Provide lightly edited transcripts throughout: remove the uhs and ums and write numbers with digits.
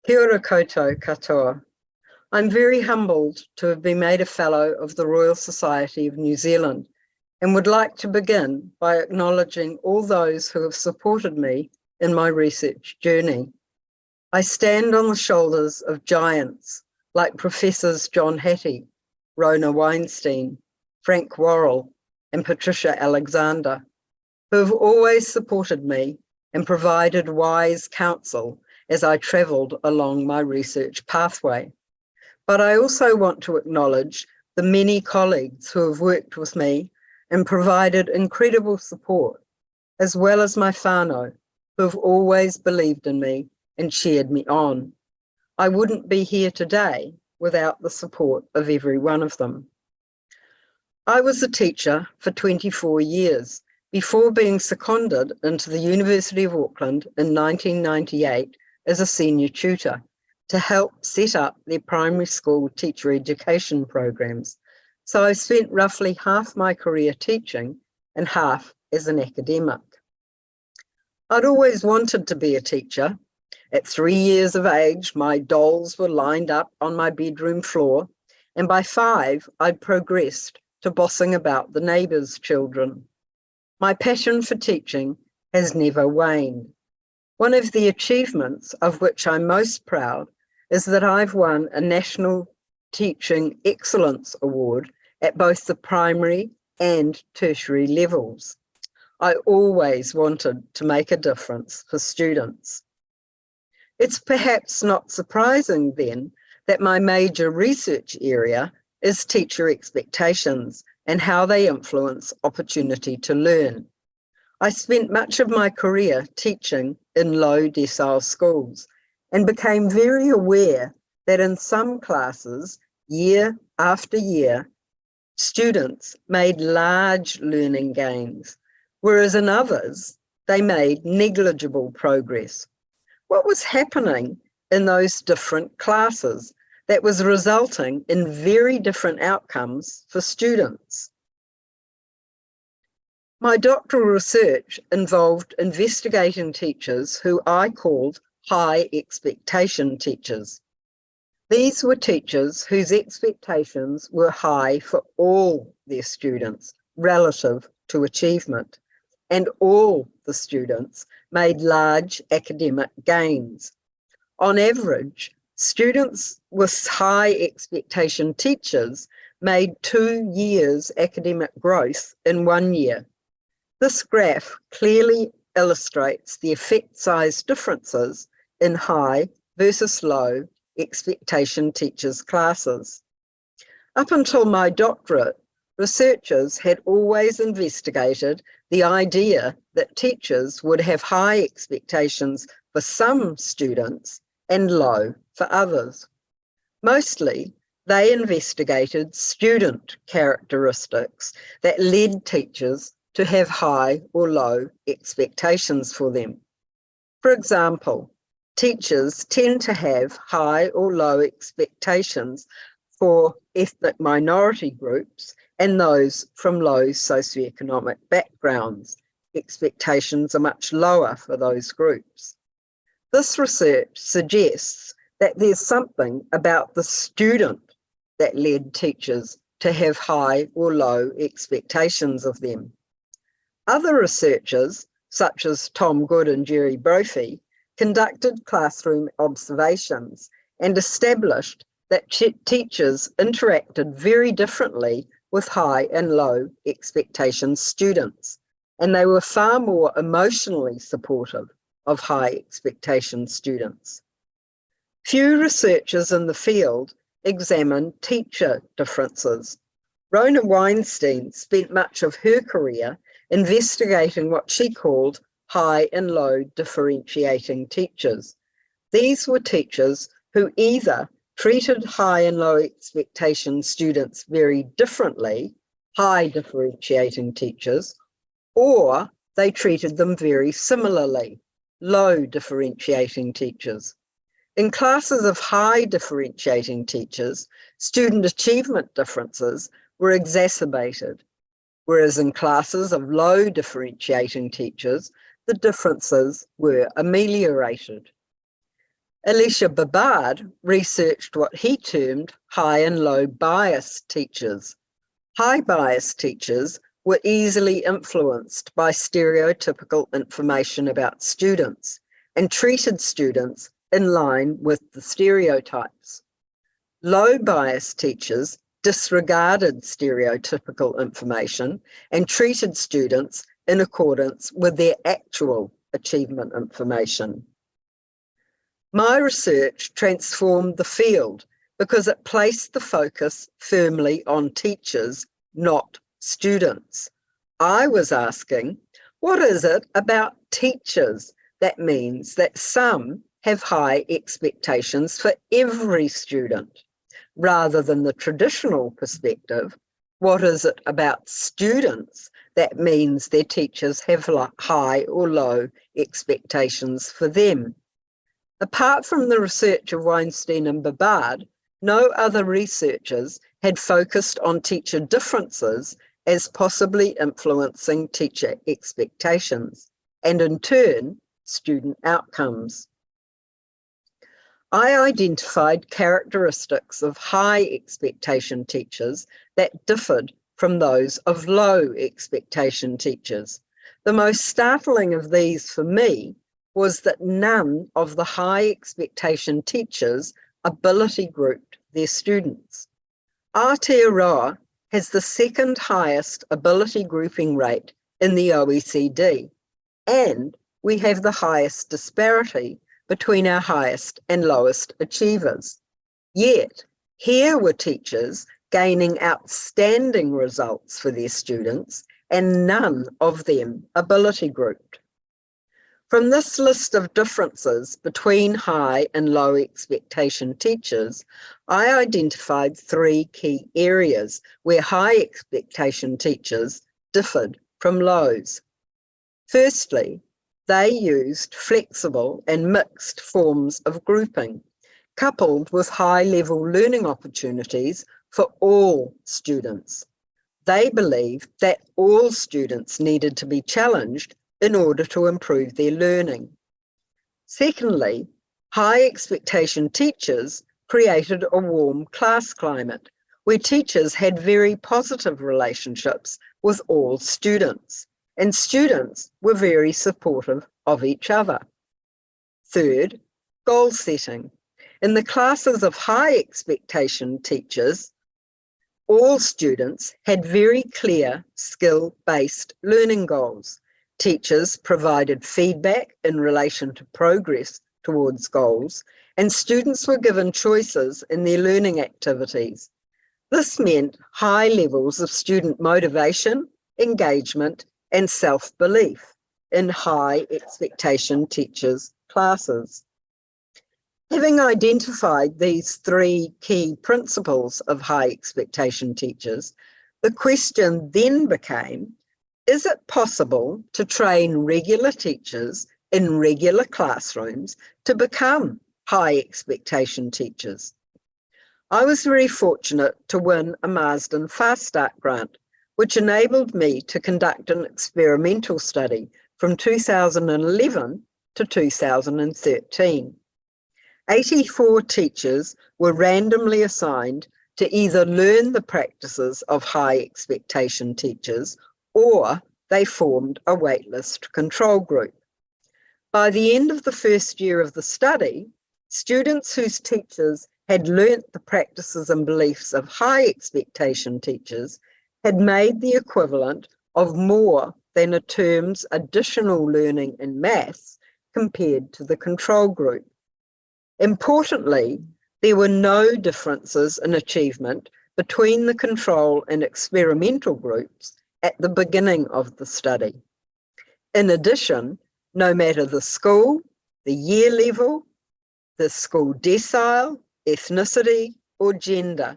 Kia ora koutou katoa. I'm very humbled to have been made a Fellow of the Royal Society of New Zealand and would like to begin by acknowledging all those who have supported me in my research journey. I stand on the shoulders of giants like Professors John Hattie, Rona Weinstein, Frank Worrell, and Patricia Alexander, who have always supported me and provided wise counsel as I travelled along my research pathway. But I also want to acknowledge the many colleagues who have worked with me and provided incredible support, as well as my whānau, who have always believed in me and cheered me on. I wouldn't be here today without the support of every one of them. I was a teacher for 24 years before being seconded into the University of Auckland in 1998 as a senior tutor to help set up their primary school teacher education programs. So I spent roughly half my career teaching and half as an academic. I'd always wanted to be a teacher. At 3 years of age, my dolls were lined up on my bedroom floor, and by 5, I'd progressed to bossing about the neighbours' children. My passion for teaching has never waned. One of the achievements of which I'm most proud is that I've won a National Teaching Excellence Award at both the primary and tertiary levels. I always wanted to make a difference for students. It's perhaps not surprising then that my major research area is teacher expectations and how they influence opportunity to learn. I spent much of my career teaching in low decile schools and became very aware that in some classes, year after year, students made large learning gains, whereas in others, they made negligible progress. What was happening in those different classes that was resulting in very different outcomes for students? My doctoral research involved investigating teachers who I called high expectation teachers. These were teachers whose expectations were high for all their students relative to achievement, and all the students made large academic gains. On average, students with high expectation teachers made 2 years academic growth in 1 year. This graph clearly illustrates the effect size differences in high versus low expectation teachers' classes. Up until my doctorate, researchers had always investigated the idea that teachers would have high expectations for some students and low for others. Mostly, they investigated student characteristics that led teachers to have high or low expectations for them. For example, teachers tend to have high or low expectations for ethnic minority groups and those from low socioeconomic backgrounds. Expectations are much lower for those groups. This research suggests that there's something about the student that led teachers to have high or low expectations of them. Other researchers, such as Tom Good and Jerry Brophy, conducted classroom observations and established that teachers interacted very differently with high and low expectation students, and they were far more emotionally supportive of high expectation students. Few researchers in the field examined teacher differences. Rona Weinstein spent much of her career investigating what she called high and low differentiating teachers. These were teachers who either treated high and low expectation students very differently, high differentiating teachers, or they treated them very similarly, low differentiating teachers. In classes of high differentiating teachers, student achievement differences were exacerbated, whereas in classes of low differentiating teachers, the differences were ameliorated. Elisha Babard researched what he termed high and low bias teachers. High bias teachers were easily influenced by stereotypical information about students and treated students in line with the stereotypes. Low bias teachers disregarded stereotypical information and treated students in accordance with their actual achievement information. My research transformed the field because it placed the focus firmly on teachers, not students. I was asking, what is it about teachers that means that some have high expectations for every student? Rather than the traditional perspective, what is it about students that means their teachers have high or low expectations for them? Apart from the research of Weinstein and Babard, no other researchers had focused on teacher differences as possibly influencing teacher expectations, and in turn, student outcomes. I identified characteristics of high expectation teachers that differed from those of low expectation teachers. The most startling of these for me was that none of the high expectation teachers ability grouped their students. Aotearoa has the second highest ability grouping rate in the OECD, and we have the highest disparity between our highest and lowest achievers. Yet, here were teachers gaining outstanding results for their students, and none of them ability grouped. From this list of differences between high and low expectation teachers, I identified 3 key areas where high expectation teachers differed from lows. Firstly, they used flexible and mixed forms of grouping, coupled with high-level learning opportunities for all students. They believed that all students needed to be challenged in order to improve their learning. Secondly, high expectation teachers created a warm class climate where teachers had very positive relationships with all students, and students were very supportive of each other. Third, goal setting. In the classes of high expectation teachers, all students had very clear skill-based learning goals. Teachers provided feedback in relation to progress towards goals, and students were given choices in their learning activities. This meant high levels of student motivation, engagement, and self-belief in high expectation teachers' classes. Having identified these 3 key principles of high expectation teachers, the question then became, is it possible to train regular teachers in regular classrooms to become high expectation teachers? I was very fortunate to win a Marsden Fast Start grant, which enabled me to conduct an experimental study from 2011 to 2013. 84 teachers were randomly assigned to either learn the practices of high expectation teachers or they formed a waitlist control group. By the end of the first year of the study, students whose teachers had learnt the practices and beliefs of high expectation teachers had made the equivalent of more than a term's additional learning in maths compared to the control group. Importantly, there were no differences in achievement between the control and experimental groups at the beginning of the study. In addition, no matter the school, the year level, the school decile, ethnicity, or gender,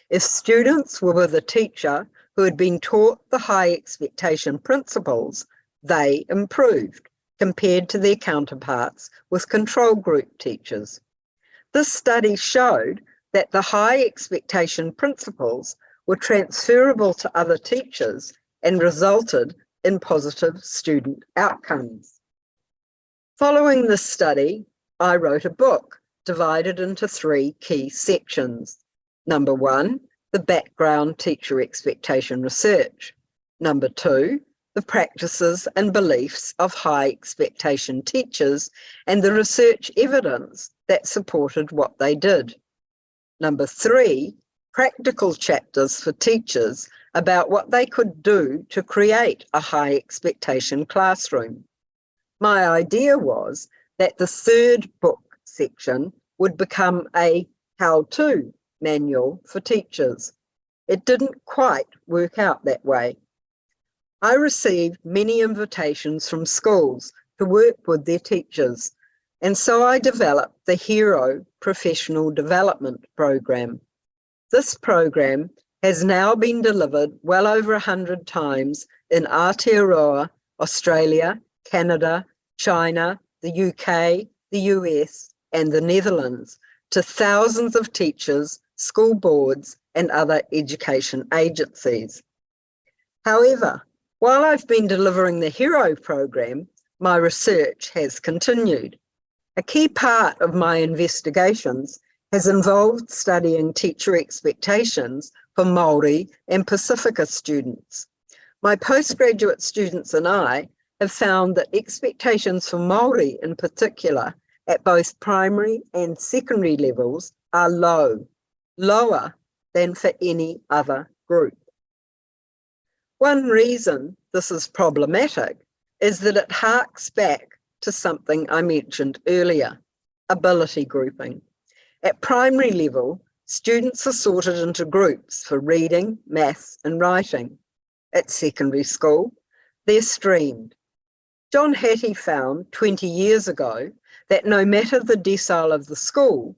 if students were with a teacher who had been taught the high expectation principles, they improved compared to their counterparts with control group teachers. This study showed that the high expectation principles were transferable to other teachers and resulted in positive student outcomes. Following this study, I wrote a book divided into 3 key sections. Number 1, the background teacher expectation research. Number 2, the practices and beliefs of high expectation teachers and the research evidence that supported what they did. Number 3, practical chapters for teachers about what they could do to create a high expectation classroom. My idea was that the 3rd book section would become a how-to manual for teachers. It didn't quite work out that way. I received many invitations from schools to work with their teachers, and so I developed the HERO Professional Development Program. This program has now been delivered well over 100 times in Aotearoa, Australia, Canada, China, the UK, the US, and the Netherlands to thousands of teachers, school boards, and other education agencies. However, while I've been delivering the HERO program, my research has continued. A key part of my investigations has involved studying teacher expectations for Māori and Pasifika students. My postgraduate students and I have found that expectations for Māori in particular at both primary and secondary levels are low, lower than for any other group. One reason this is problematic is that it harks back to something I mentioned earlier, ability grouping. At primary level, students are sorted into groups for reading, maths, and writing. At secondary school, they're streamed. John Hattie found 20 years ago that no matter the decile of the school,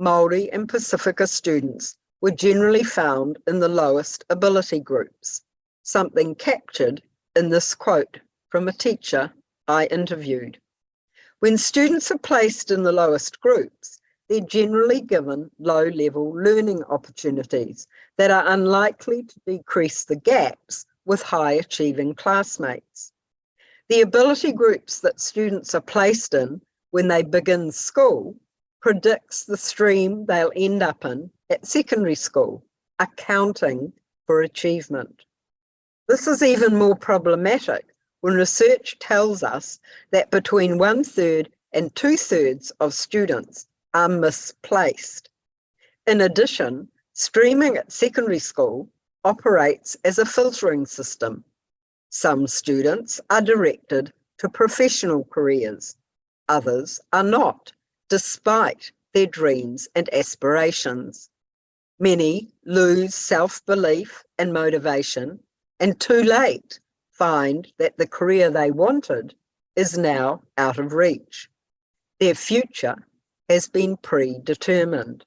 Māori and Pasifika students were generally found in the lowest ability groups, something captured in this quote from a teacher I interviewed. When students are placed in the lowest groups, they're generally given low-level learning opportunities that are unlikely to decrease the gaps with high-achieving classmates. The ability groups that students are placed in when they begin school predicts the stream they'll end up in at secondary school, accounting for achievement. This is even more problematic when research tells us that between 1/3 and 2/3 of students are misplaced. In addition, streaming at secondary school operates as a filtering system. Some students are directed to professional careers, others are not, despite their dreams and aspirations. Many lose self-belief and motivation, and too late find that the career they wanted is now out of reach. Their future has been predetermined.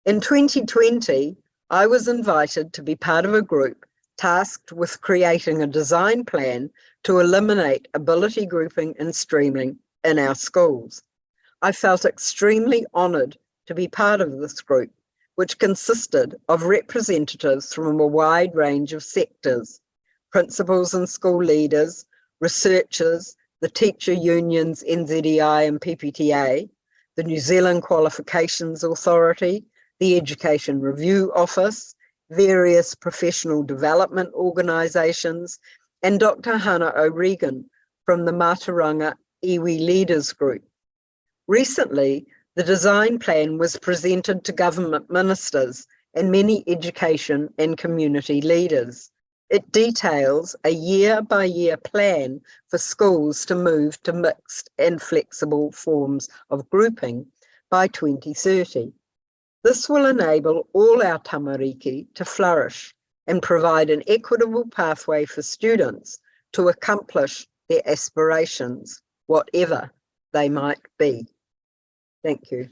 In 2020, I was invited to be part of a group tasked with creating a design plan to eliminate ability grouping and streaming in our schools. I felt extremely honoured to be part of this group, which consisted of representatives from a wide range of sectors: principals and school leaders, researchers, the teacher unions NZEI and PPTA, the New Zealand Qualifications Authority, the Education Review Office, various professional development organisations, and Dr. Hannah O'Regan from the Mātauranga Iwi Leaders Group. Recently, the design plan was presented to government ministers and many education and community leaders. It details a year-by-year plan for schools to move to mixed and flexible forms of grouping by 2030. This will enable all our tamariki to flourish and provide an equitable pathway for students to accomplish their aspirations, whatever they might be. Thank you.